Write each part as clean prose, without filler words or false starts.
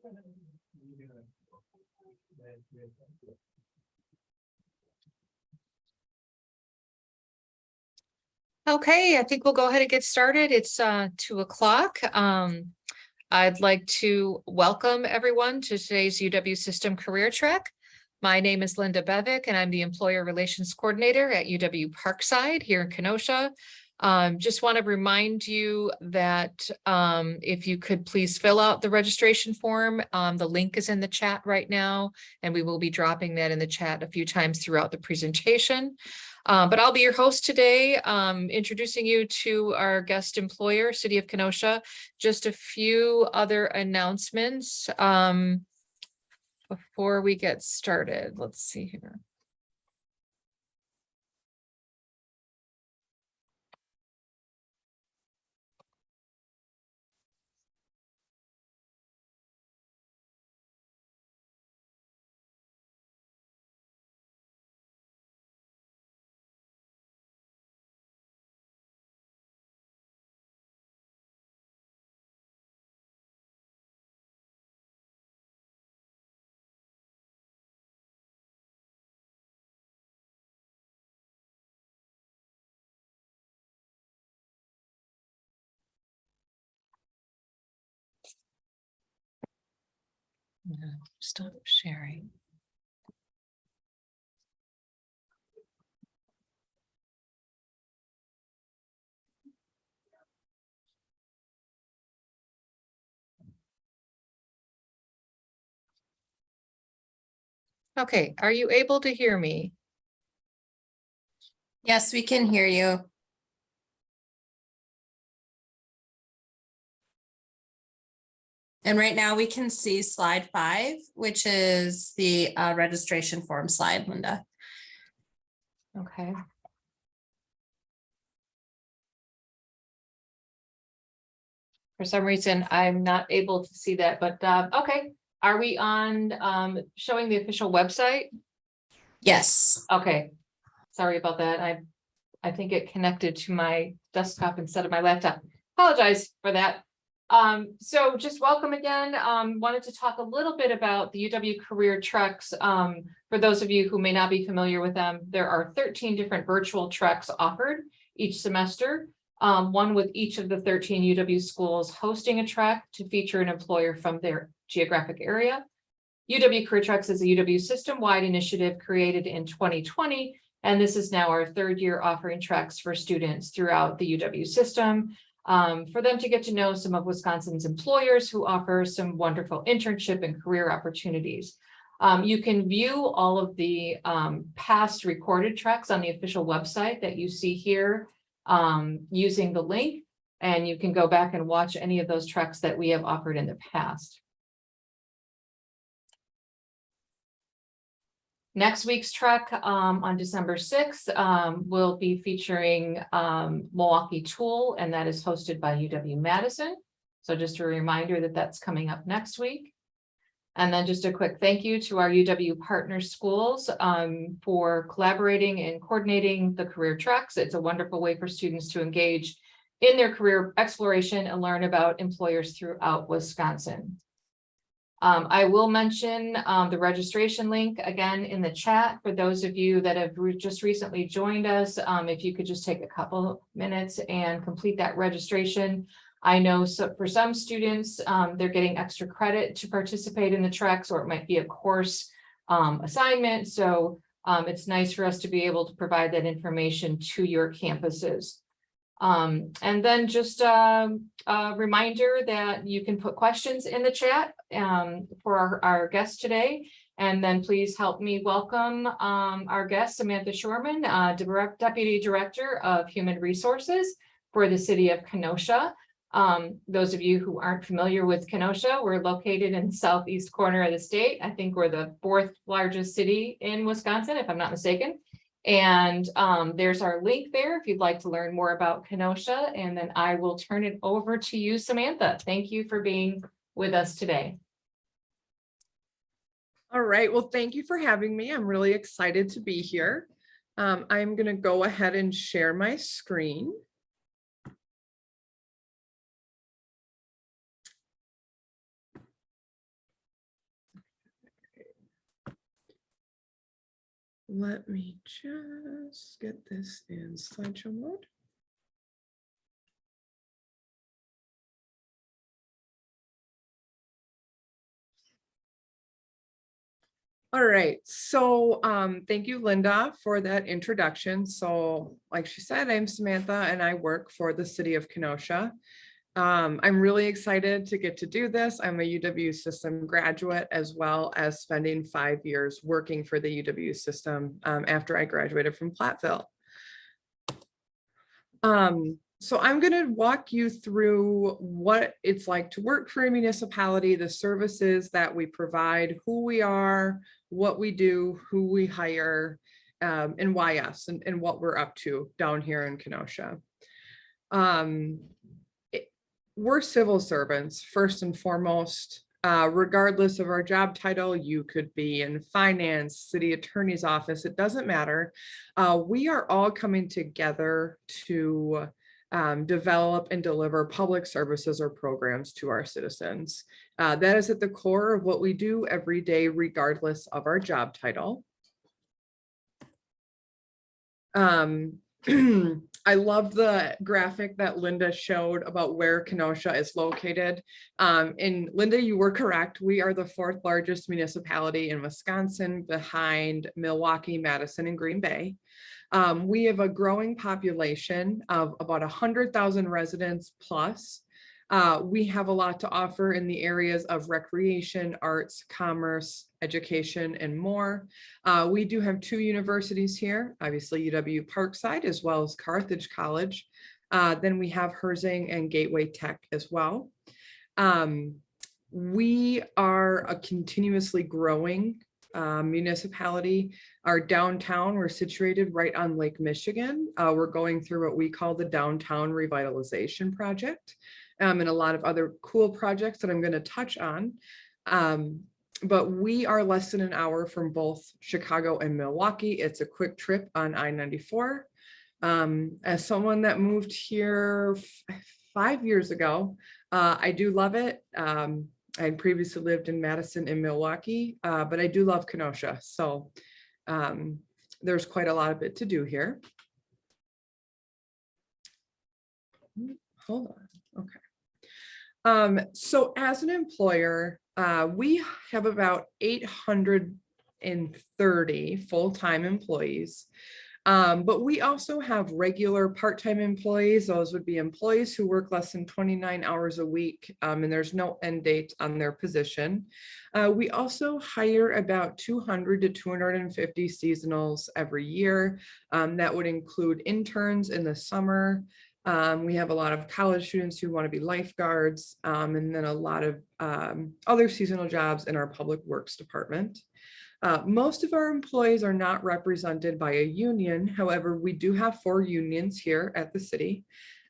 Okay, I think we'll go ahead and get started. It's 2 o'clock. I'd like to welcome everyone to today's UW System Career Trek. My name is Linda Bevick, and I'm the Employer Relations Coordinator at UW Parkside here in Kenosha. Just want to remind you that if you could please fill out the registration form. The link is in the chat right now, and we will be dropping that in the chat a few times throughout the presentation. But I'll be your host today, introducing you to our guest employer, City of Kenosha. Just a few other announcements before we get started. Let's see here. Stop sharing. Okay, are you able to hear me? Yes, we can hear you. And right now we can see slide 5, which is the registration form slide, Linda. Okay. For some reason, I'm not able to see that, but okay. Are we on showing the official website? Yes. Okay. Sorry about that. I think it connected to my desktop instead of my laptop. Apologize for that. So just welcome again. Wanted to talk a little bit about the UW Career Treks. For those of you who may not be familiar with them, there are 13 different virtual treks offered each semester. One with each of the 13 UW schools hosting a trek to feature an employer from their geographic area. UW Career Treks is a UW system-wide initiative created in 2020, and this is now our 3rd year offering treks for students throughout the UW system. For them to get to know some of Wisconsin's employers who offer some wonderful internship and career opportunities. You can view all of the past recorded treks on the official website that you see here using the link, and you can go back and watch any of those treks that we have offered in the past. Next week's trek on December 6th will be featuring Milwaukee Tool, and that is hosted by UW Madison. So just a reminder that that's coming up next week. And then just a quick thank you to our UW partner schools for collaborating and coordinating the career treks. It's a wonderful way for students to engage in their career exploration and learn about employers throughout Wisconsin. I will mention the registration link again in the chat for those of you that have just recently joined us. If you could just take a couple minutes and complete that registration. I know for some students, they're getting extra credit to participate in the treks, or it might be a course assignment. So it's nice for us to be able to provide that information to your campuses. And then just a reminder that you can put questions in the chat for our guest today. And then please help me welcome our guest, Samantha Shorman, Deputy Director of Human Resources for the City of Kenosha. Those of you who aren't familiar with Kenosha, we're located in the southeast corner of the state. I think we're the 4th largest city in Wisconsin, if I'm not mistaken. And there's our link there if you'd like to learn more about Kenosha, and then I will turn it over to you, Samantha. Thank you for being with us today. All right, well, thank you for having me. I'm really excited to be here. I'm going to go ahead and share my screen. Let me just get this in slideshow mode. All right, so thank you, Linda, for that introduction. So like she said, I'm Samantha and I work for the city of Kenosha. I'm really excited to get to do this. I'm a UW system graduate, as well as spending 5 years working for the UW system after I graduated from Platteville. So I'm going to walk you through what it's like to work for a municipality, the services that we provide, who we are, what we do, who we hire, and why us, and what we're up to down here in Kenosha. We're civil servants, first and foremost. Regardless of our job title, you could be in finance, city attorney's office, it doesn't matter. We are all coming together to develop and deliver public services or programs to our citizens. That is at the core of what we do every day, regardless of our job title. I love the graphic that Linda showed about where Kenosha is located. And Linda, you were correct. We are the 4th largest municipality in Wisconsin, behind Milwaukee, Madison, and Green Bay. We have a growing population of about 100,000 residents plus. We have a lot to offer in the areas of recreation, arts, commerce, education, and more. We do have 2 universities here, obviously UW Parkside, as well as Carthage College. Then we have Herzing and Gateway Tech as well. We are a continuously growing municipality. Our downtown, we're situated right on Lake Michigan. We're going through what we call the Downtown Revitalization Project. And a lot of other cool projects that I'm going to touch on. But we are less than an hour from both Chicago and Milwaukee. It's a quick trip on I-94. As someone that moved here 5 years ago, I do love it. I previously lived in Madison and Milwaukee, but I do love Kenosha. So there's quite a lot of it to do here. Hold on. Okay. So as an employer, we have about 830 full-time employees. But we also have regular part-time employees. Those would be employees who work less than 29 hours a week, and there's no end date on their position. We also hire about 200 to 250 seasonals every year. That would include interns in the summer. We have a lot of college students who want to be lifeguards, and then a lot of other seasonal jobs in our public works department. Most of our employees are not represented by a union. However, we do have 4 unions here at the city.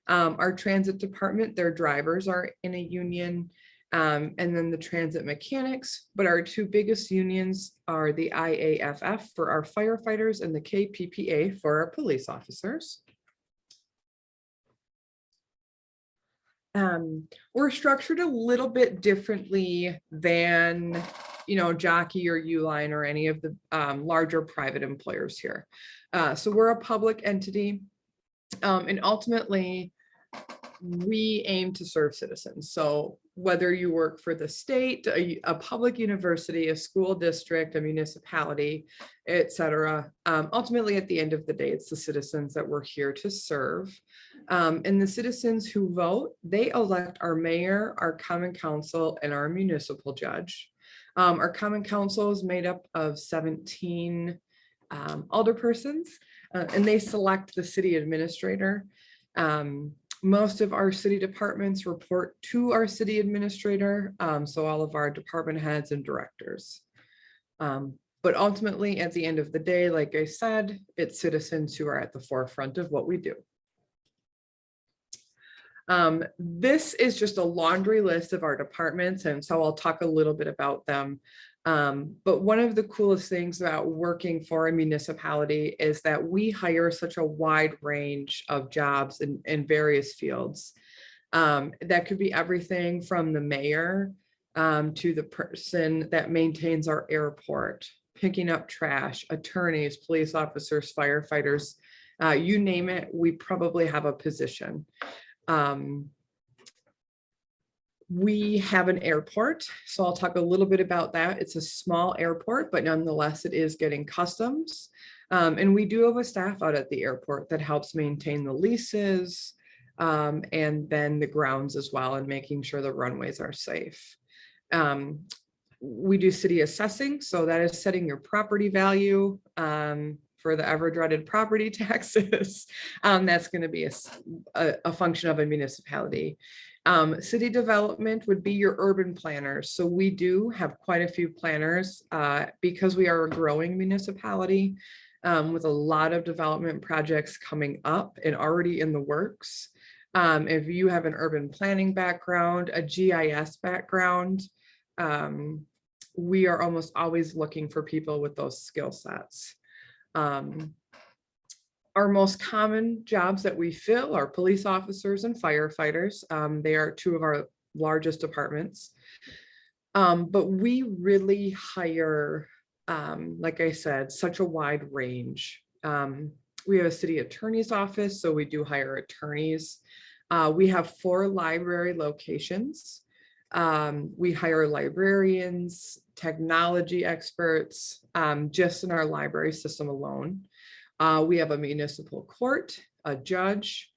Our transit department, their drivers are in a union, and then the transit mechanics. But our 2 biggest unions are the IAFF for our firefighters and the KPPA for our police officers. We're structured a little bit differently than, Jockey or Uline or any of the larger private employers here. So we're a public entity, and ultimately we aim to serve citizens. So whether you work for the state, a public university, a school district, a municipality, etc., ultimately at the end of the day, it's the citizens that we're here to serve. And the citizens who vote, they elect our mayor, our common council, and our municipal judge. Our common council is made up of 17 alderpersons, and they select the city administrator. Most of our city departments report to our city administrator, so all of our department heads and directors. But ultimately, at the end of the day, like I said, it's citizens who are at the forefront of what we do. This is just a laundry list of our departments, and so I'll talk a little bit about them. But one of the coolest things about working for a municipality is that we hire such a wide range of jobs in various fields. That could be everything from the mayor to the person that maintains our airport, picking up trash, attorneys, police officers, firefighters, you name it, we probably have a position. We have an airport, so I'll talk a little bit about that. It's a small airport, but nonetheless, it is getting customs. And we do have a staff out at the airport that helps maintain the leases, and then the grounds as well, and making sure the runways are safe. We do city assessing, so that is setting your property value for the ever dreaded property taxes. That's going to be a function of a municipality. City development would be your urban planners. So we do have quite a few planners because we are a growing municipality with a lot of development projects coming up and already in the works. If you have an urban planning background, a GIS background, we are almost always looking for people with those skill sets. Our most common jobs that we fill are police officers and firefighters. They are two of our largest departments. But we really hire, like I said, such a wide range. We have a city attorney's office, so we do hire attorneys. We have 4 library locations. We hire librarians, technology experts, just in our library system alone. We have a municipal court, a judge.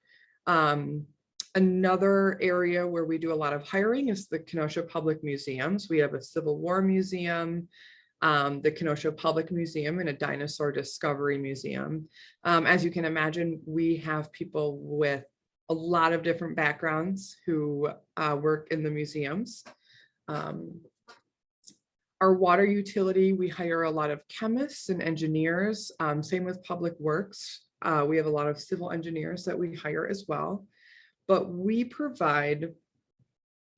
Another area where we do a lot of hiring is the Kenosha Public Museums. We have a Civil War Museum, the Kenosha Public Museum, and a Dinosaur Discovery Museum. As you can imagine, we have people with a lot of different backgrounds who work in the museums. Our water utility, we hire a lot of chemists and engineers, same with public works. We have a lot of civil engineers that we hire as well, but we provide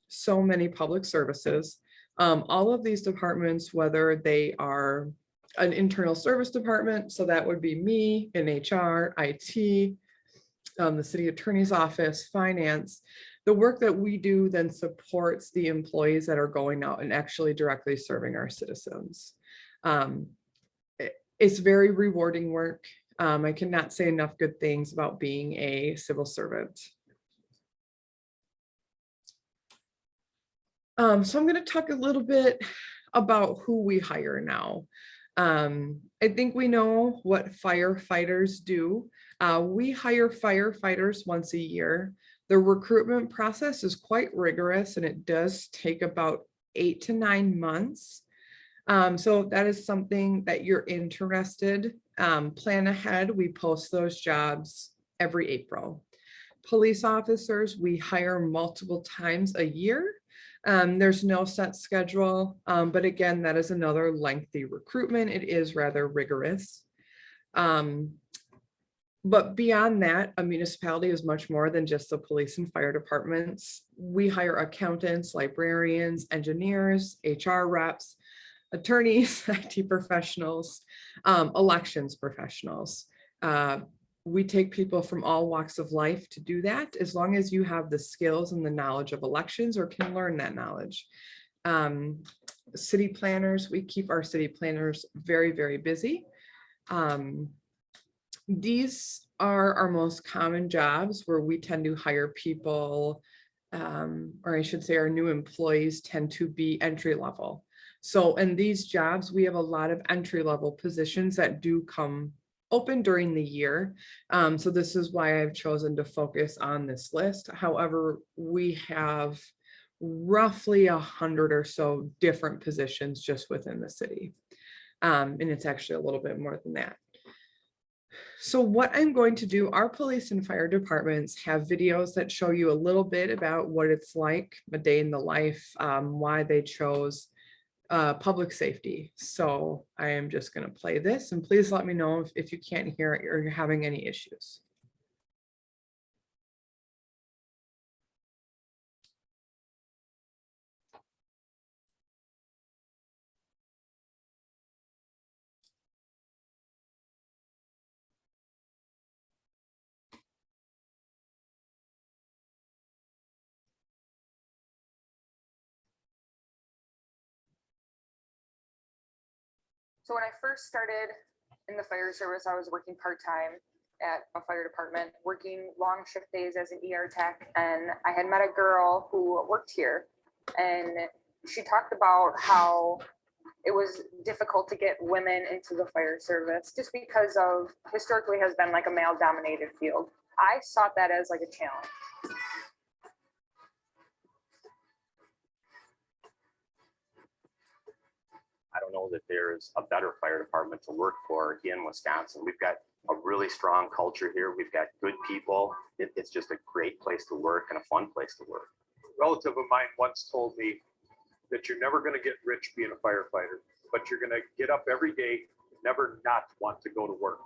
so many public services. All of these departments, whether they are an internal service department, so that would be me in HR, IT, the city attorney's office, finance. The work that we do then supports the employees that are going out and actually directly serving our citizens. It's very rewarding work. I cannot say enough good things about being a civil servant. So I'm going to talk a little bit about who we hire now. I think we know what firefighters do. We hire firefighters once a year. The recruitment process is quite rigorous and it does take about 8 to 9 months. So if that is something that you're interested, plan ahead. We post those jobs every April. Police officers, we hire multiple times a year. There's no set schedule, but again, that is another lengthy recruitment. It is rather rigorous. But beyond that, a municipality is much more than just the police and fire departments. We hire accountants, librarians, engineers, HR reps, attorneys, IT professionals, elections professionals. We take people from all walks of life to do that, as long as you have the skills and the knowledge of elections or can learn that knowledge. City planners, we keep our city planners very, very busy. These are our most common jobs where we tend to hire people, or I should say our new employees tend to be entry level. So in these jobs, we have a lot of entry level positions that do come open during the year. So this is why I've chosen to focus on this list. However, we have roughly 100 or so different positions just within the city. And it's actually a little bit more than that. So what I'm going to do, our police and fire departments have videos that show you a little bit about what it's like, a day in the life, why they chose public safety. So I am just going to play this, and please let me know if you can't hear it or you're having any issues. So when I first started in the fire service, I was working part-time at a fire department, working long shift days as an ER tech. And I had met a girl who worked here, and she talked about how it was difficult to get women into the fire service just because of historically has been like a male dominated field. I saw that as like a challenge. I don't know that there's a better fire department to work for here in Wisconsin. We've got a really strong culture here. We've got good people. It's just a great place to work and a fun place to work. A relative of mine once told me that you're never going to get rich being a firefighter, but you're going to get up every day, never not want to go to work.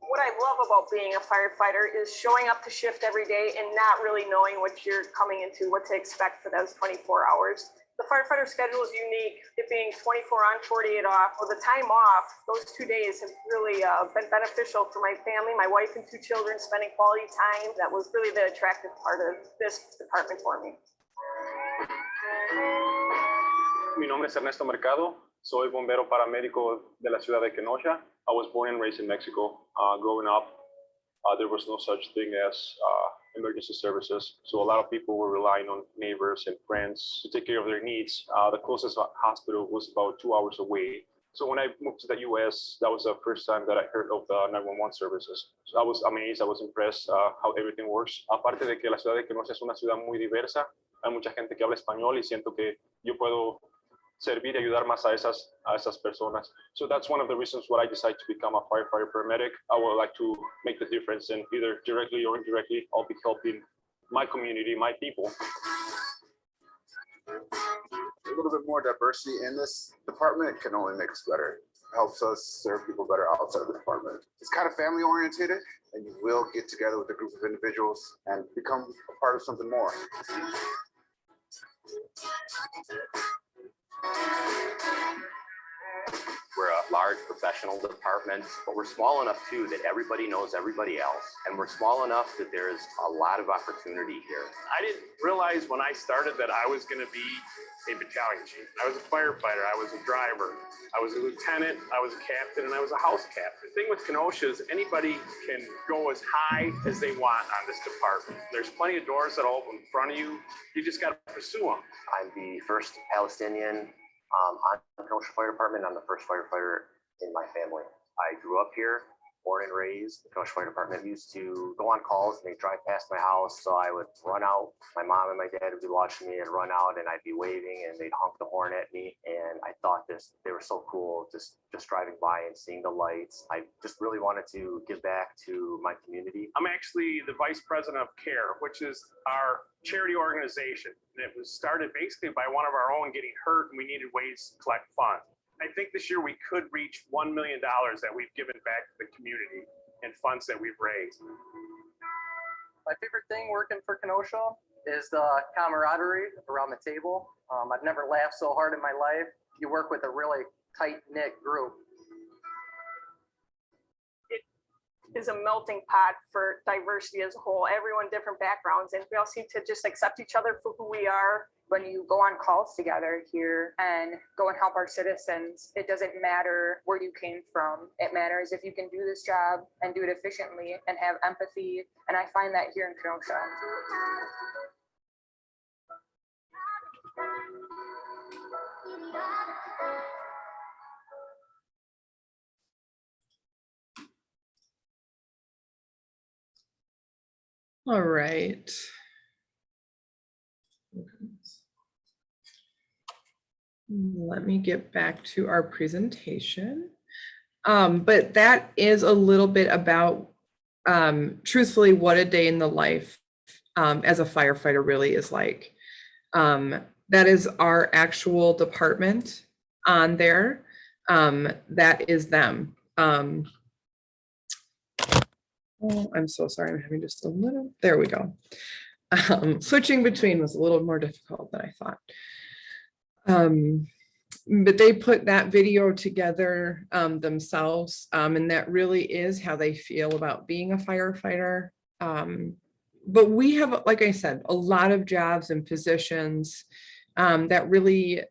What I love about being a firefighter is showing up to shift every day and not really knowing what you're coming into, what to expect for those 24 hours. The firefighter schedule is unique, it being 24 on, 48 off. Well, the time off, those 2 days have really been beneficial for my family, my wife and 2 children, spending quality time. That was really the attractive part of this department for me. Mi nombre es Ernesto Mercado. Soy bombero paramédico de la ciudad de Kenosha. I was born and raised in Mexico. Growing up, there was no such thing as emergency services. So a lot of people were relying on neighbors and friends to take care of their needs. The closest hospital was about 2 hours away. So when I moved to the US, that was the first time that I heard of the 911 services. So I was amazed, I was impressed how everything works. Aparte de que la ciudad de Kenosha es una ciudad muy diversa, hay mucha gente que habla español y siento que yo puedo servir y ayudar más a esas personas. So that's one of the reasons why I decided to become a firefighter paramedic. I would like to make the difference, and either directly or indirectly, I'll be helping my community, my people. A little bit more diversity in this department can only make us better. It helps us serve people better outside the department. It's kind of family oriented, and you will get together with a group of individuals and become a part of something more. We're a large professional department, but we're small enough too that everybody knows everybody else. And we're small enough that there's a lot of opportunity here. I didn't realize when I started that I was going to be a battalion chief. I was a firefighter, I was a driver, I was a lieutenant, I was a captain, and I was a house captain. The thing with Kenosha is anybody can go as high as they want on this department. There's plenty of doors that'll open in front of you. You just got to pursue them. I'm the first Palestinian on the Kenosha Fire Department. I'm the first firefighter in my family. I grew up here, born and raised. The Kenosha Fire Department used to go on calls and they drive past my house. So I would run out. My mom and my dad would be watching me and run out and I'd be waving and they'd honk the horn at me. And I thought they were so cool just driving by and seeing the lights. I just really wanted to give back to my community. I'm actually the vice president of CARE, which is our charity organization. And it was started basically by one of our own getting hurt and we needed ways to collect funds. I think this year we could reach $1 million that we've given back to the community and funds that we've raised. My favorite thing working for Kenosha is the camaraderie around the table. I've never laughed so hard in my life. You work with a really tight-knit group. It is a melting pot for diversity as a whole, everyone different backgrounds, and we all seem to just accept each other for who we are. When you go on calls together here and go and help our citizens, it doesn't matter where you came from. It matters if you can do this job and do it efficiently and have empathy. And I find that here in Kenosha. All right. Let me get back to our presentation. But that is a little bit about, truthfully, what a day in the life as a firefighter really is like. That is our actual department on there. That is them. Oh, I'm so sorry, I'm having just a little, there we go. Switching between was a little more difficult than I thought. But they put that video together themselves, and that really is how they feel about being a firefighter. But we have, like I said, a lot of jobs and positions that really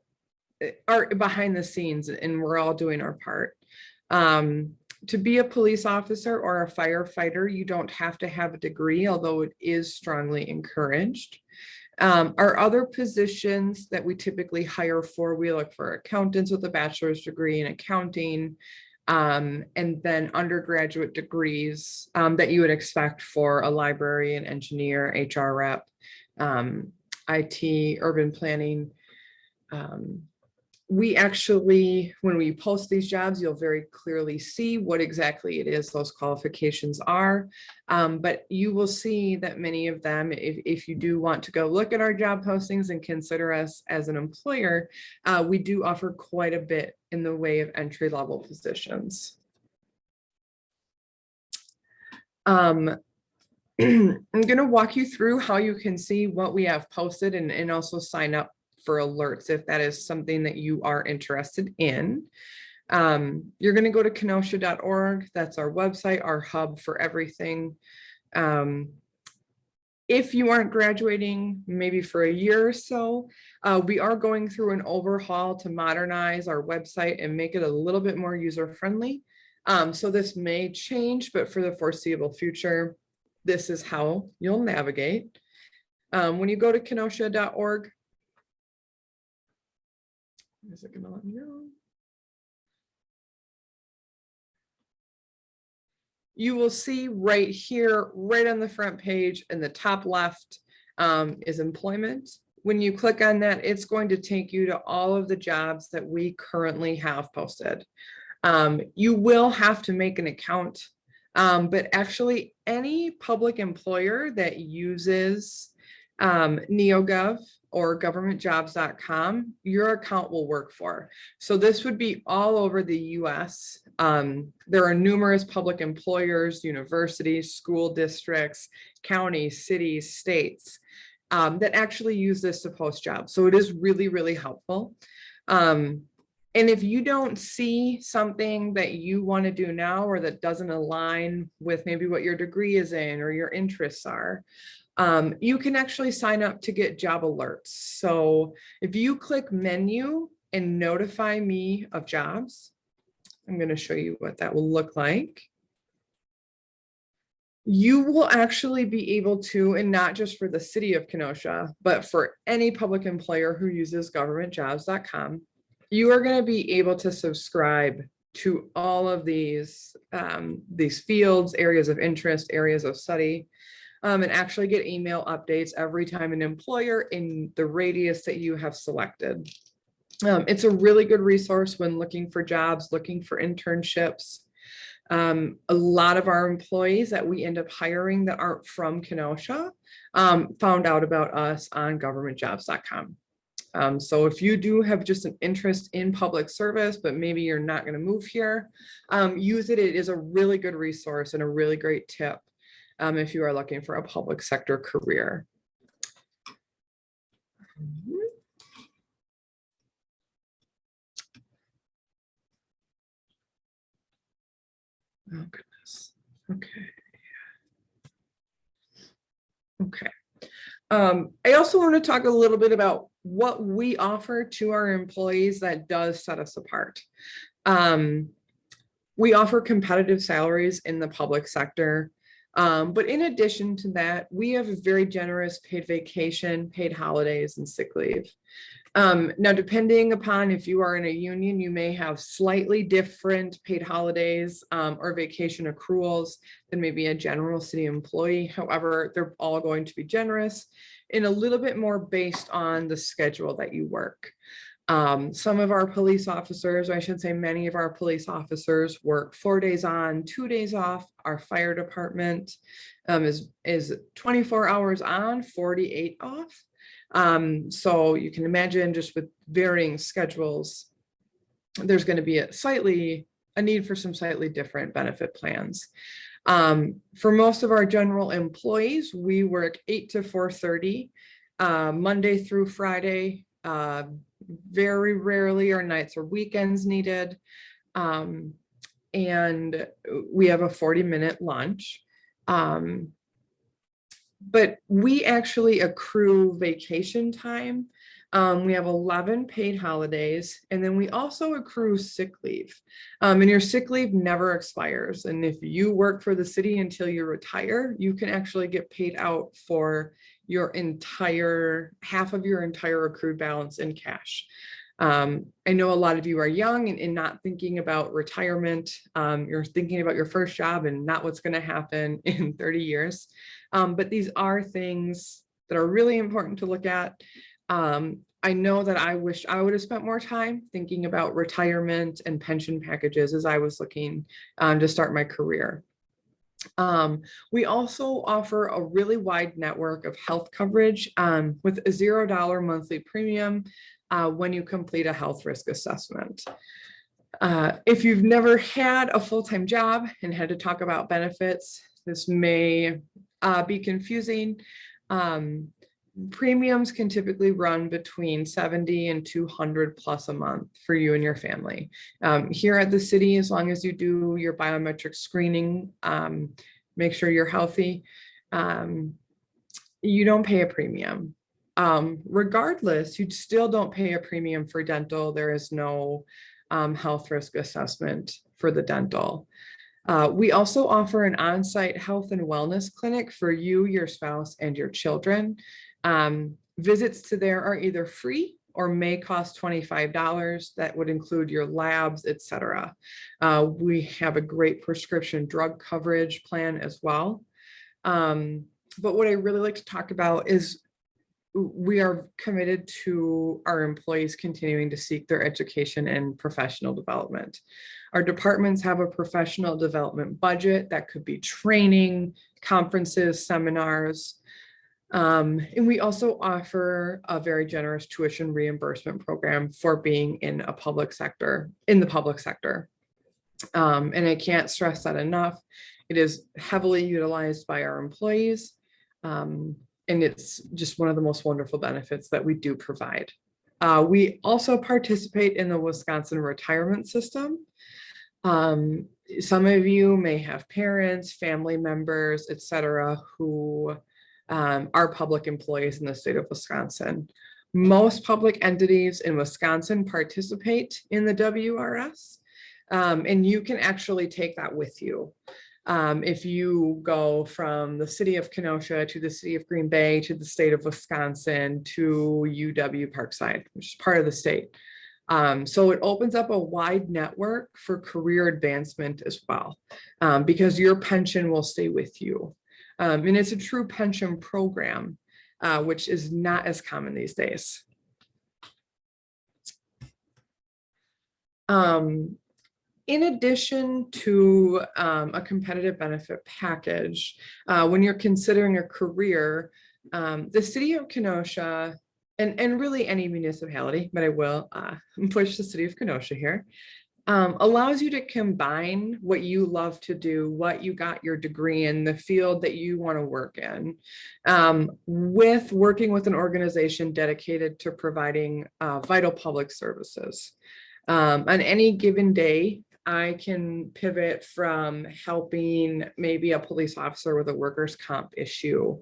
are behind the scenes, and we're all doing our part. To be a police officer or a firefighter, you don't have to have a degree, although it is strongly encouraged. Our other positions that we typically hire for, we look for accountants with a bachelor's degree in accounting, and then undergraduate degrees that you would expect for a librarian, engineer, HR rep, IT, urban planning. We actually, when we post these jobs, you'll very clearly see what exactly it is those qualifications are. But you will see that many of them, if you do want to go look at our job postings and consider us as an employer, we do offer quite a bit in the way of entry-level positions. I'm going to walk you through how you can see what we have posted and also sign up for alerts if that is something that you are interested in. You're going to go to kenosha.org. That's our website, our hub for everything. If you aren't graduating maybe for a year or so, we are going through an overhaul to modernize our website and make it a little bit more user-friendly. So this may change, but for the foreseeable future, this is how you'll navigate. When you go to kenosha.org, is it gonna let me go? You will see right here, right on the front page in the top left is employment. When you click on that, it's going to take you to all of the jobs that we currently have posted. You will have to make an account, but actually any public employer that uses NeoGov or governmentjobs.com, your account will work for. So this would be all over the US. There are numerous public employers, universities, school districts, counties, cities, states that actually use this to post jobs. So it is really, really helpful. And if you don't see something that you want to do now or that doesn't align with maybe what your degree is in or your interests are, you can actually sign up to get job alerts. So if you click menu and notify me of jobs, I'm going to show you what that will look like. You will actually be able to, and not just for the city of Kenosha, but for any public employer who uses governmentjobs.com, you are going to be able to subscribe to all of these fields, areas of interest, areas of study. And actually get email updates every time an employer in the radius that you have selected. It's a really good resource when looking for jobs, looking for internships. A lot of our employees that we end up hiring that aren't from Kenosha found out about us on governmentjobs.com. So if you do have just an interest in public service, but maybe you're not going to move here, use it. It is a really good resource and a really great tip. If you are looking for a public sector career. Oh goodness. Okay. Okay. I also want to talk a little bit about what we offer to our employees that does set us apart. We offer competitive salaries in the public sector. But in addition to that, we have a very generous paid vacation, paid holidays, and sick leave. Now, depending upon if you are in a union, you may have slightly different paid holidays or vacation accruals than maybe a general city employee. However, they're all going to be generous and a little bit more based on the schedule that you work. Some of our police officers, or I should say many of our police officers, work 4 days on, 2 days off. Our fire department is 24 hours on, 48 off. So you can imagine, just with varying schedules, there's going to be a need for some slightly different benefit plans. For most of our general employees, we work 8 to 4:30, Monday through Friday. Very rarely are nights or weekends needed. And we have a 40-minute lunch. But we actually accrue vacation time We have 11 paid holidays, and then we also accrue sick leave. And your sick leave never expires. And if you work for the city until you retire, you can actually get paid out for your entire, half of your entire accrued balance in cash. I know a lot of you are young and not thinking about retirement. You're thinking about your first job and not what's going to happen in 30 years. But these are things that are really important to look at. I know that I wish I would have spent more time thinking about retirement and pension packages as I was looking to start my career. We also offer a really wide network of health coverage with a $0 monthly premium when you complete a health risk assessment. If you've never had a full-time job and had to talk about benefits, this may be confusing. Premiums can typically run between 70 and 200 plus a month for you and your family. Here at the city, as long as you do your biometric screening, make sure you're healthy, you don't pay a premium. Regardless, you still don't pay a premium for dental. There is no health risk assessment for the dental. We also offer an on-site health and wellness clinic for you, your spouse, and your children. Visits to there are either free or may cost $25. That would include your labs, etc. We have a great prescription drug coverage plan as well. But what I really like to talk about is we are committed to our employees continuing to seek their education and professional development. Our departments have a professional development budget that could be training, conferences, seminars. And we also offer a very generous tuition reimbursement program for being in the public sector. And I can't stress that enough. It is heavily utilized by our employees. And it's just one of the most wonderful benefits that we do provide. We also participate in the Wisconsin retirement system. Some of you may have parents, family members, etc., who are public employees in the state of Wisconsin. Most public entities in Wisconsin participate in the WRS, and you can actually take that with you. If you go from the city of Kenosha to the city of Green Bay to the state of Wisconsin to UW Parkside, which is part of the state. So it opens up a wide network for career advancement as well, because your pension will stay with you. And it's a true pension program, which is not as common these days. In addition to a competitive benefit package, when you're considering a career, the city of Kenosha, and really any municipality, but I will push the city of Kenosha here, allows you to combine what you love to do, what you got your degree in, the field that you want to work in, with working with an organization dedicated to providing vital public services. On any given day, I can pivot from helping maybe a police officer with a workers' comp issue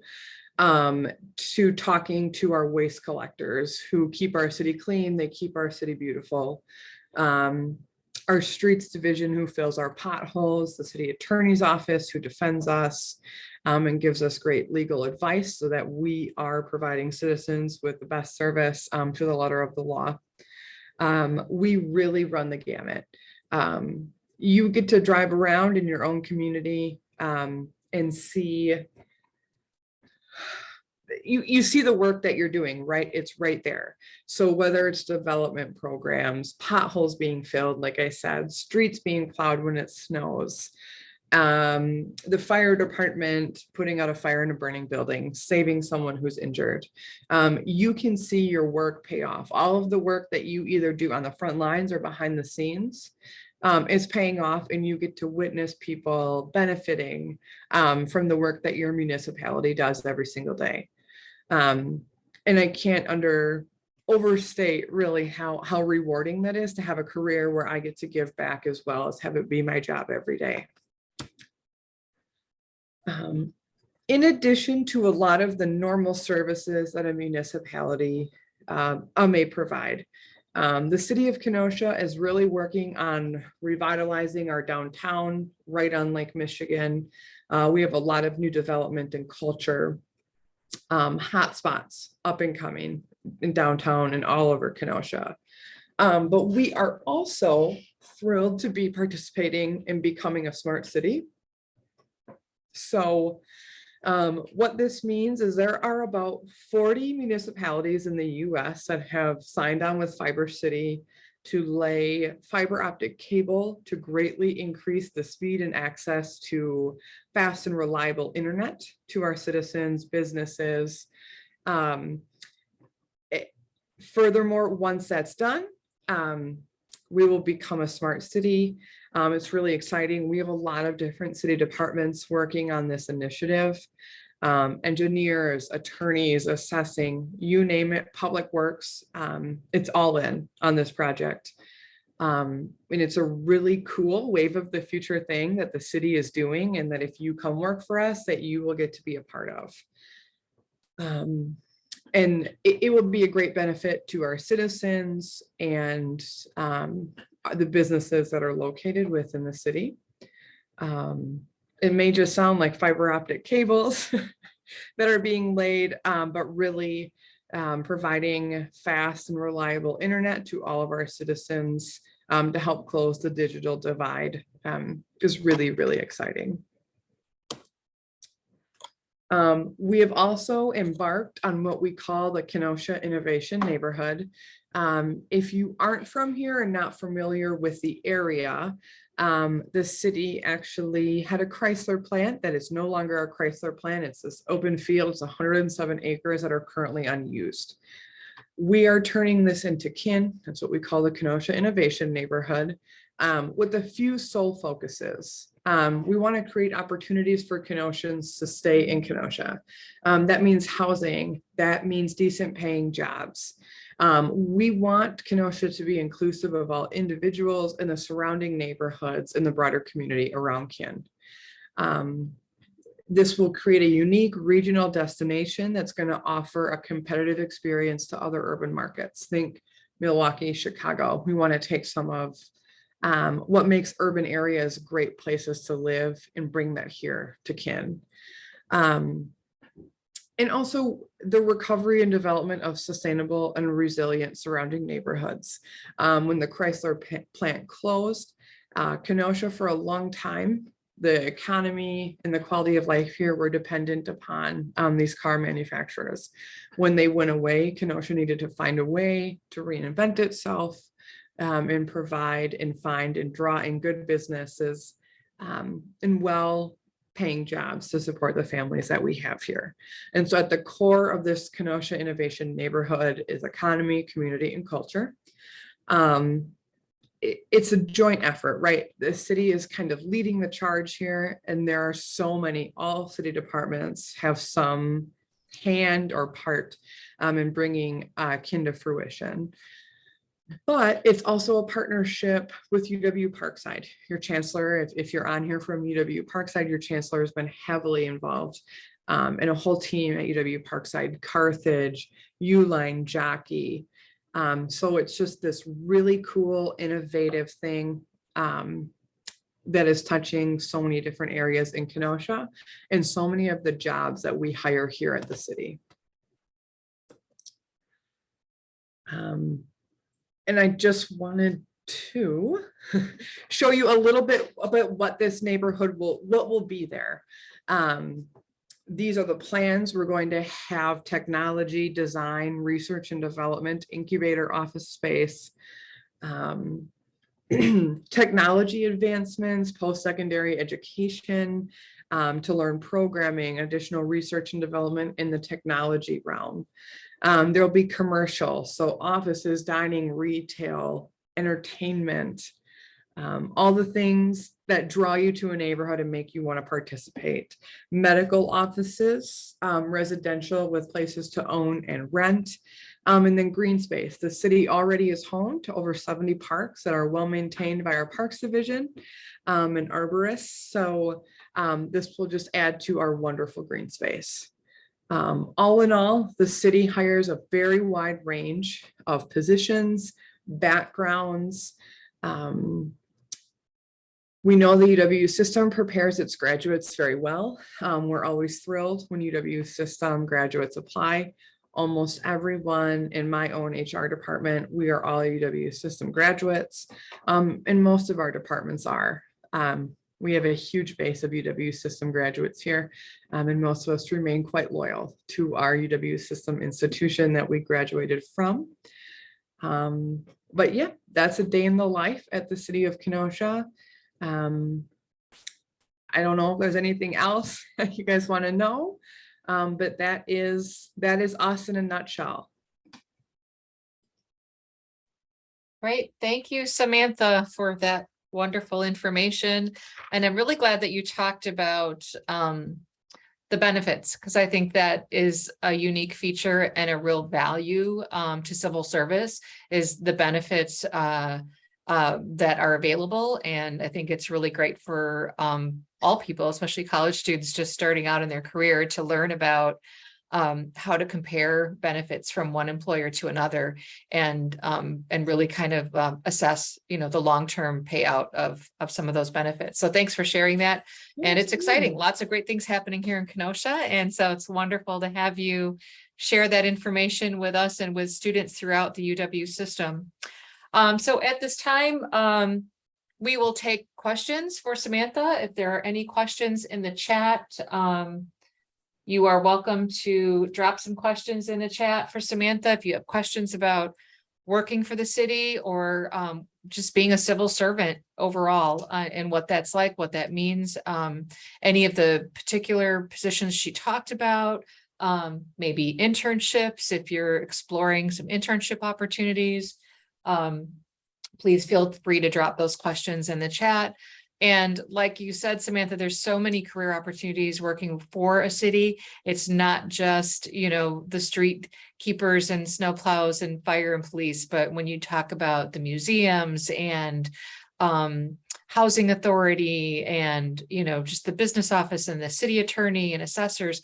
to talking to our waste collectors who keep our city clean, they keep our city beautiful. Our streets division who fills our potholes, the city attorney's office who defends us and gives us great legal advice so that we are providing citizens with the best service to the letter of the law. We really run the gamut. You get to drive around in your own community and see, you see the work that you're doing, right? It's right there. So whether it's development programs, potholes being filled, like I said, streets being plowed when it snows, the fire department putting out a fire in a burning building, saving someone who's injured. You can see your work pay off. All of the work that you either do on the front lines or behind the scenes is paying off, and you get to witness people benefiting from the work that your municipality does every single day. And I can't overstate really how rewarding that is to have a career where I get to give back as well as have it be my job every day. In addition to a lot of the normal services that a municipality may provide. The city of Kenosha is really working on revitalizing our downtown right on Lake Michigan. We have a lot of new development and culture hotspots up and coming in downtown and all over Kenosha. But we are also thrilled to be participating in becoming a smart city. So what this means is there are about 40 municipalities in the US that have signed on with Fiber City to lay fiber optic cable to greatly increase the speed and access to fast and reliable internet to our citizens, businesses. Furthermore, once that's done, we will become a smart city. It's really exciting. We have a lot of different city departments working on this initiative. Engineers, attorneys, assessing, you name it, public works. It's all in on this project. And it's a really cool wave of the future thing that the city is doing, and that if you come work for us, that you will get to be a part of. And it will be a great benefit to our citizens and the businesses that are located within the city. It may just sound like fiber optic cables that are being laid, but really providing fast and reliable internet to all of our citizens to help close the digital divide is really, really exciting. We have also embarked on what we call the Kenosha Innovation Neighborhood. If you aren't from here and not familiar with the area, the city actually had a Chrysler plant that is no longer a Chrysler plant. It's this open field. It's 107 acres that are currently unused. We are turning this into KIN. That's what we call the Kenosha Innovation Neighborhood, with a few sole focuses. We want to create opportunities for Kenosans to stay in Kenosha. That means housing. That means decent paying jobs. We want Kenosha to be inclusive of all individuals in the surrounding neighborhoods in the broader community around KIN. This will create a unique regional destination that's going to offer a competitive experience to other urban markets. Think Milwaukee, Chicago. We want to take some of what makes urban areas great places to live and bring that here to KIN. And also the recovery and development of sustainable and resilient surrounding neighborhoods. When the Chrysler plant closed, Kenosha for a long time, the economy and the quality of life here were dependent upon these car manufacturers. When they went away, Kenosha needed to find a way to reinvent itself and provide and find and draw in good businesses and well-paying jobs to support the families that we have here. And so at the core of this Kenosha Innovation Neighborhood is economy, community, and culture. It's a joint effort, right? The city is kind of leading the charge here, and there are so many, all city departments have some hand or part in bringing KIN to fruition. But it's also a partnership with UW Parkside. Your chancellor, if you're on here from UW Parkside, your chancellor has been heavily involved, and a whole team at UW Parkside, Carthage, Uline, Jockey. So it's just this really cool, innovative thing that is touching so many different areas in Kenosha and so many of the jobs that we hire here at the city. And I just wanted to show you a little bit about what this neighborhood will be there. These are the plans. We're going to have technology, design, research and development, incubator office space, technology advancements, post-secondary education, to learn programming, additional research and development in the technology realm. There'll be commercial, so offices, dining, retail, entertainment, all the things that draw you to a neighborhood and make you want to participate. Medical offices, residential with places to own and rent, and then green space. The city already is home to over 70 parks that are well maintained by our Parks Division and arborists. So this will just add to our wonderful green space. All in all, the city hires a very wide range of positions, backgrounds. We know the UW system prepares its graduates very well. We're always thrilled when UW system graduates apply. Almost everyone in my own HR department, we are all UW system graduates, and most of our departments are. We have a huge base of UW system graduates here, and most of us remain quite loyal to our UW system institution that we graduated from. But yeah, that's a day in the life at the city of Kenosha. I don't know if there's anything else that you guys want to know, but that is us in a nutshell. Great. Thank you, Samantha, for that wonderful information. And I'm really glad that you talked about the benefits, because I think that is a unique feature and a real value to civil service is the benefits that are available. And I think it's really great for all people, especially college students just starting out in their career, to learn about how to compare benefits from one employer to another and really kind of assess, the long-term payout of some of those benefits. So thanks for sharing that. And it's exciting. Lots of great things happening here in Kenosha. And so it's wonderful to have you share that information with us and with students throughout the UW system. So at this time, we will take questions for Samantha. If there are any questions in the chat, you are welcome to drop some questions in the chat for Samantha. If you have questions about working for the city or just being a civil servant overall and what that's like, what that means, any of the particular positions she talked about, maybe internships, if you're exploring some internship opportunities, please feel free to drop those questions in the chat. And like you said, Samantha, there's so many career opportunities working for a city. It's not just, the street keepers and snowplows and fire and police, but when you talk about the museums and housing authority and, just the business office and the city attorney and assessors,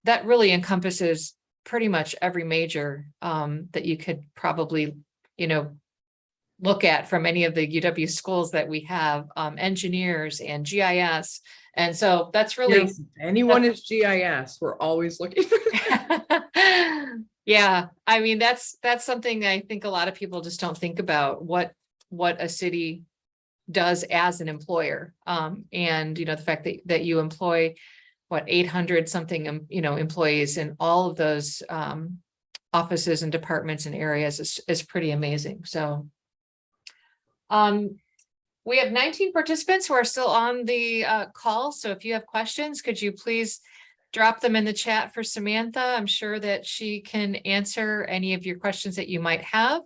that really encompasses pretty much every major that you could probably, look at from any of the UW schools that we have, engineers and GIS. And so that's really, Yes, if anyone is GIS, we're always looking for yeah, I mean, that's something I think a lot of people just don't think about what a city does as an employer. And, the fact that you employ 800 something, employees in all of those offices and departments and areas is pretty amazing. So we have 19 participants who are still on the call. So if you have questions, could you please drop them in the chat for Samantha? I'm sure that she can answer any of your questions that you might have.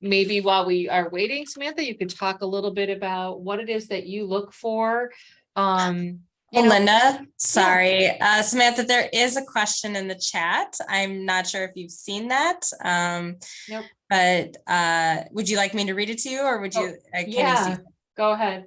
Maybe while we are waiting, Samantha, you could talk a little bit about what it is that you look for. Linda, sorry. Samantha, there is a question in the chat. I'm not sure if you've seen that. Nope. But would you like me to read it to you or would you? Can you see? Go ahead.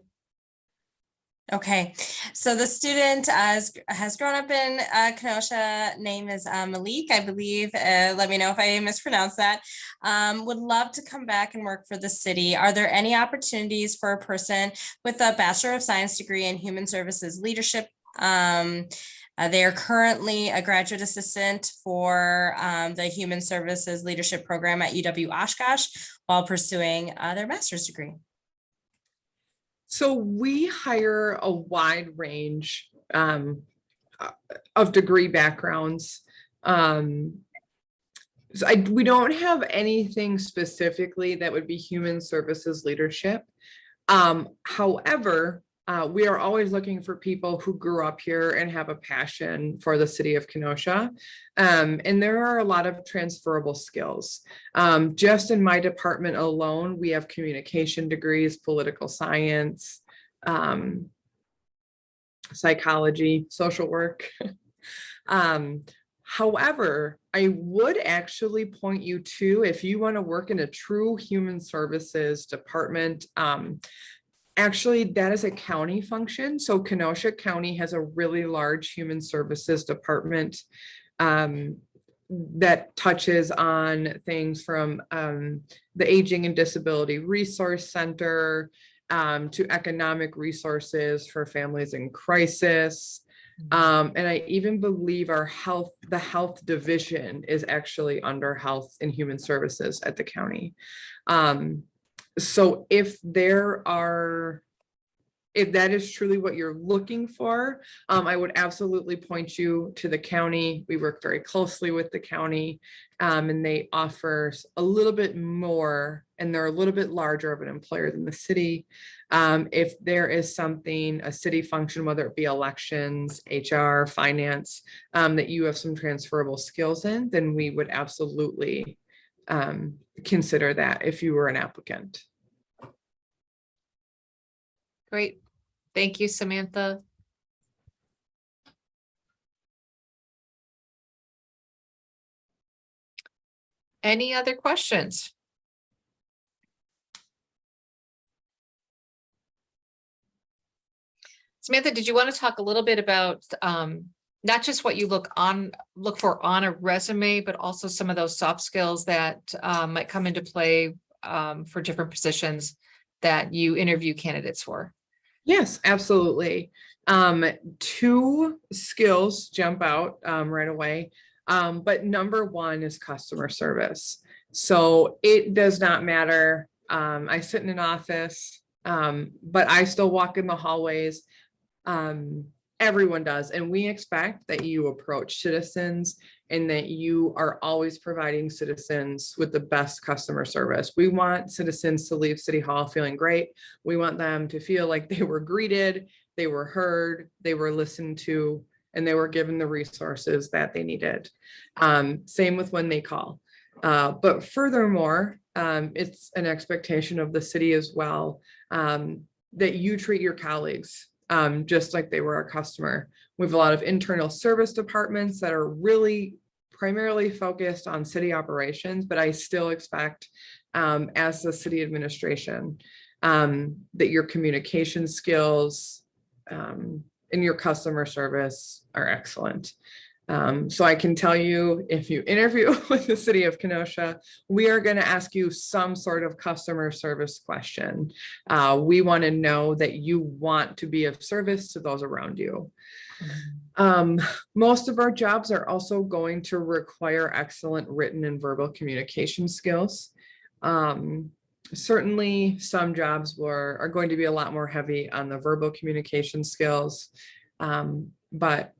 Okay, so the student has grown up in Kenosha. Name is Malik, I believe. Let me know if I mispronounced that. Would love to come back and work for the city. Are there any opportunities for a person with a Bachelor of Science degree in Human Services Leadership? They are currently a graduate assistant for the Human Services Leadership Program at UW Oshkosh while pursuing their master's degree. So we hire a wide range of degree backgrounds. We don't have anything specifically that would be human services leadership. However, we are always looking for people who grew up here and have a passion for the city of Kenosha. And there are a lot of transferable skills. Just in my department alone, we have communication degrees, political science, psychology, social work. However, I would actually point you to, if you want to work in a true human services department, Actually, that is a county function. So Kenosha County has a really large human services department that touches on things from the Aging and Disability Resource Center to economic resources for families in crisis. And I even believe the health division is actually under Health and Human Services at the county. So if that is truly what you're looking for, I would absolutely point you to the county. We work very closely with the county, and they offer a little bit more, and they're a little bit larger of an employer than the city. If there is something, a city function, whether it be elections, HR, finance, that you have some transferable skills in, then we would absolutely consider that if you were an applicant. Great. Thank you, Samantha. Any other questions? Samantha, did you want to talk a little bit about not just what you look for on a resume, but also some of those soft skills that might come into play for different positions that you interview candidates for? Yes, absolutely. 2 skills jump out right away. But number 1 is customer service. So it does not matter. I sit in an office, but I still walk in the hallways. Everyone does. And we expect that you approach citizens and that you are always providing citizens with the best customer service. We want citizens to leave City Hall feeling great. We want them to feel like they were greeted, they were heard, they were listened to, and they were given the resources that they needed. Same with when they call. But furthermore, it's an expectation of the city as well, that you treat your colleagues just like they were a customer. We have a lot of internal service departments that are really primarily focused on city operations, but I still expect as the city administration that your communication skills and your customer service are excellent. So I can tell you, if you interview with the city of Kenosha, we are going to ask you some sort of customer service question. We want to know that you want to be of service to those around you. Most of our jobs are also going to require excellent written and verbal communication skills. Certainly some jobs are going to be a lot more heavy on the verbal communication skills. But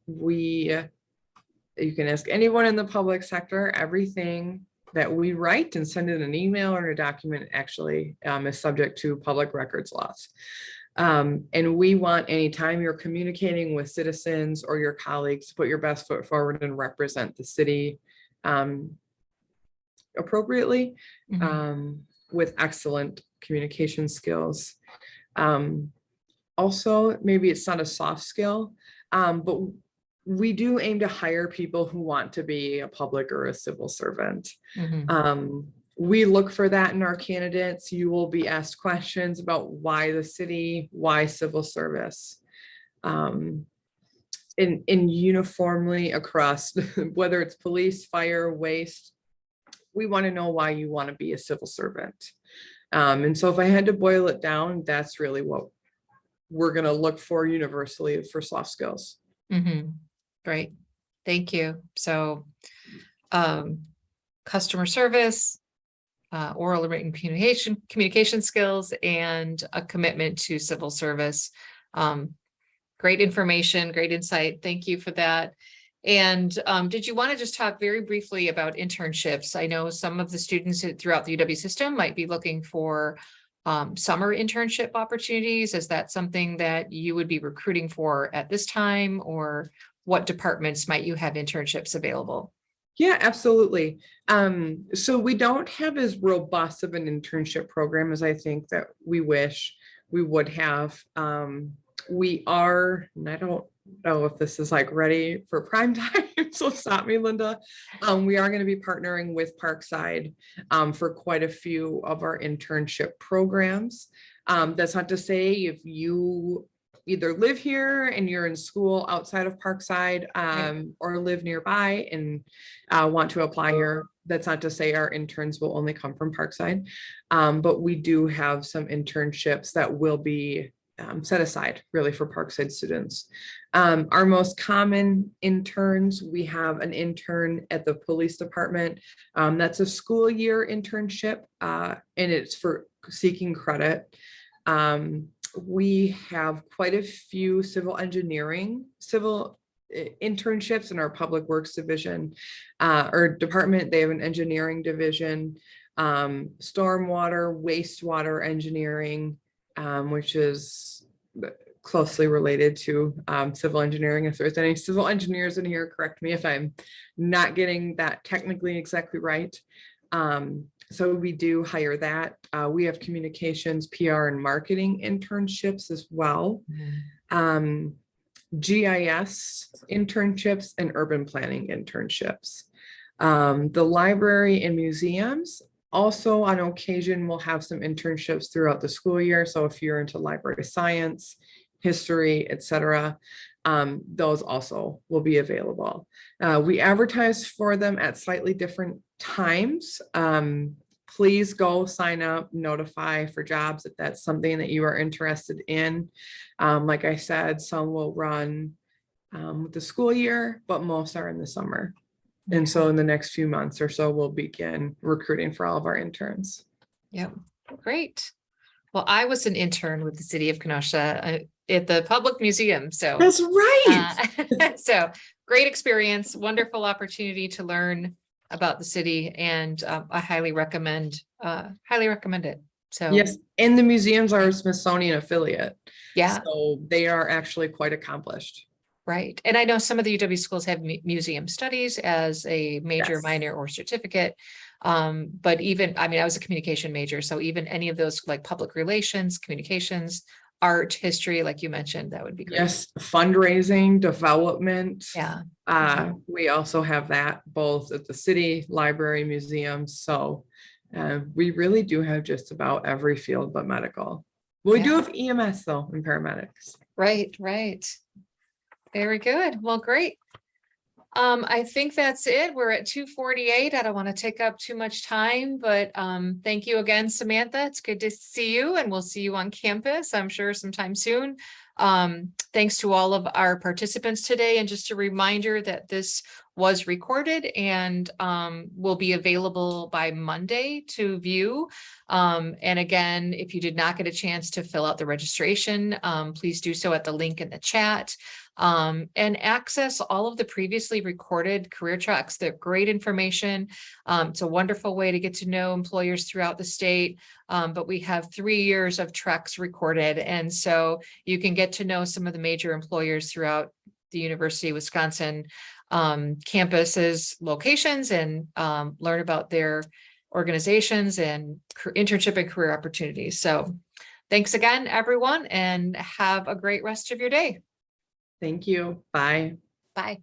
you can ask anyone in the public sector. Everything that we write and send in an email or a document actually is subject to public records laws. And we want, anytime you're communicating with citizens or your colleagues, to put your best foot forward and represent the city appropriately, with excellent communication skills. Also, maybe it's not a soft skill, but we do aim to hire people who want to be a public or a civil servant. We look for that in our candidates. You will be asked questions about why the city, why civil service. In uniformly across, whether it's police, fire, waste, we want to know why you want to be a civil servant. And so if I had to boil it down, that's really what we're going to look for universally for soft skills. Great. Thank you. So customer service, oral and written communication skills, and a commitment to civil service. Great information, great insight. Thank you for that. And did you want to just talk very briefly about internships? I know some of the students throughout the UW system might be looking for summer internship opportunities. Is that something that you would be recruiting for at this time, or what departments might you have internships available? Yeah, absolutely. So we don't have as robust of an internship program as I think that we wish we would have. We are, and I don't know if this is like ready for prime time, so stop me, Linda. We are going to be partnering with Parkside for quite a few of our internship programs. That's not to say if you either live here and you're in school outside of Parkside, or live nearby and want to apply here, that's not to say our interns will only come from Parkside. But we do have some internships that will be set aside really for Parkside students. Our most common interns, we have an intern at the police department. That's a school year internship, and it's for seeking credit. We have quite a few civil internships in our public works division, or department. They have an engineering division, stormwater, wastewater engineering, which is closely related to civil engineering. If there's any civil engineers in here, correct me if I'm not getting that technically exactly right. So we do hire that. We have communications, PR, and marketing internships as well. GIS internships and urban planning internships. The library and museums also on occasion will have some internships throughout the school year. So if you're into library science, history, etc., those also will be available. We advertise for them at slightly different times. Please go sign up, notify for jobs if that's something that you are interested in. Like I said, some will run with the school year, but most are in the summer. And so in the next few months or so, we'll begin recruiting for all of our interns. Yep, great. Well, I was an intern with the city of Kenosha at the public museum, so. That's right. So great experience, wonderful opportunity to learn about the city, and I highly recommend it. So Yes, and the museums are a Smithsonian affiliate. yeah, So they are actually quite accomplished. right. And I know some of the UW schools have museum studies as a major, Yes. minor, or certificate. But even, I mean, I was a communication major, so even any of those like public relations, communications, art, history, like you mentioned, that would be great. Yes, fundraising, development. Yeah. We also have that both at the city, library, museums. So we really do have just about every field but medical. We do have EMS though, and paramedics. Right, right. Very good. Well, great. I think that's it. We're at 2:48. I don't want to take up too much time, but thank you again, Samantha. It's good to see you, and we'll see you on campus, I'm sure sometime soon. Thanks to all of our participants today. And just a reminder that this was recorded and will be available by Monday to view. And again, if you did not get a chance to fill out the registration, please do so at the link in the chat. And access all of the previously recorded career tracks. They're great information. It's a wonderful way to get to know employers throughout the state. But we have 3 years of treks recorded. And so you can get to know some of the major employers throughout the University of Wisconsin campuses, locations, and learn about their organizations and internship and career opportunities. So thanks again, everyone, and have a great rest of your day. Thank you. Bye. Bye.